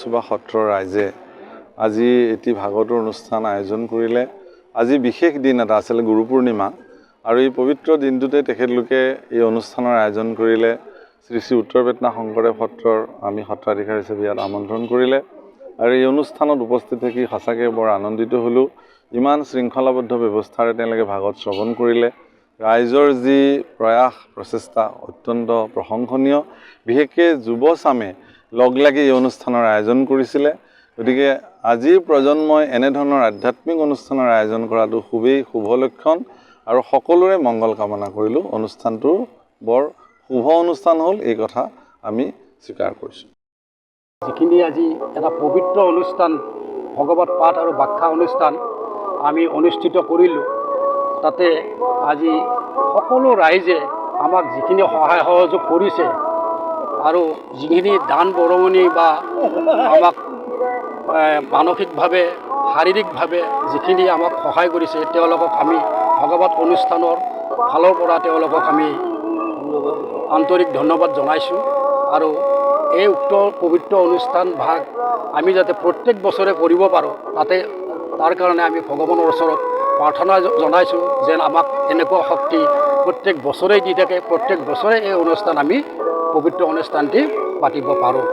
ভাগৱতসভা সত্ৰৰ ৰাইজে আজি এটি ভাগৱতৰ অনুষ্ঠান আয়োজন কৰিলে। আজি বিশেষ দিন এটা আছিল, গুৰু পূৰ্ণিমা, আৰু এই পবিত্ৰ দিনটোতে তেখেতলোকে এই অনুষ্ঠানৰ আয়োজন কৰিলে। শ্ৰী শ্ৰী উত্তৰ বেটনা শংকৰদেৱ সত্ৰৰ আমি সত্ৰাধিকাৰ হিচাপে ইয়াত আমন্ত্ৰণ কৰিলে, আৰু এই অনুষ্ঠানত উপস্থিত থাকি সঁচাকৈ বৰ আনন্দিত হ'লোঁ। ইমান শৃংখলাবদ্ধ ব্যৱস্থাৰে তেওঁলোকে ভাগৱত শ্ৰৱণ কৰিলে। ৰাইজৰ যি প্ৰয়াস প্ৰচেষ্টা অত্যন্ত প্ৰশংসনীয়। বিশেষকৈ যুৱচামে লগ লাগি এই অনুষ্ঠানৰ আয়োজন কৰিছিলে। গতিকে আজিৰ প্ৰজন্মই এনেধৰণৰ আধ্যাত্মিক অনুষ্ঠানৰ আয়োজন কৰাটো খুবেই শুভ লক্ষণ, আৰু সকলোৰে মংগল কামনা কৰিলোঁ। অনুষ্ঠানটো বৰ শুভ অনুষ্ঠান হ'ল, এই কথা আমি স্বীকাৰ কৰিছোঁ। যিখিনি আজি এটা পবিত্ৰ অনুষ্ঠান, ভগৱত পাঠ আৰু ব্যাখ্যা অনুষ্ঠান আমি অনুষ্ঠিত কৰিলোঁ, তাতে আজি সকলো ৰাইজে আমাক যিখিনি সহায় সহযোগ কৰিছে আৰু যিখিনি দান বৰঙণি বা আমাক মানসিকভাৱে শাৰীৰিকভাৱে যিখিনি আমাক সহায় কৰিছে, তেওঁলোকক আমি ভগৱত অনুষ্ঠানৰ ফালৰ পৰা তেওঁলোকক আমি আন্তৰিক ধন্যবাদ জনাইছোঁ। আৰু এই উক্ত পবিত্ৰ অনুষ্ঠান ভাগ আমি যাতে প্ৰত্যেক বছৰে কৰিব পাৰোঁ, তাৰ কাৰণে আমি ভগৱানৰ ওচৰত প্ৰাৰ্থনা জনাইছোঁ যেন আমাক এনেকুৱা শক্তি প্ৰত্যেক বছৰেই দি থাকে, প্ৰত্যেক বছৰে এই অনুষ্ঠান আমি পবিত্ৰ অনুষ্ঠানটি পাতিব পাৰোঁ।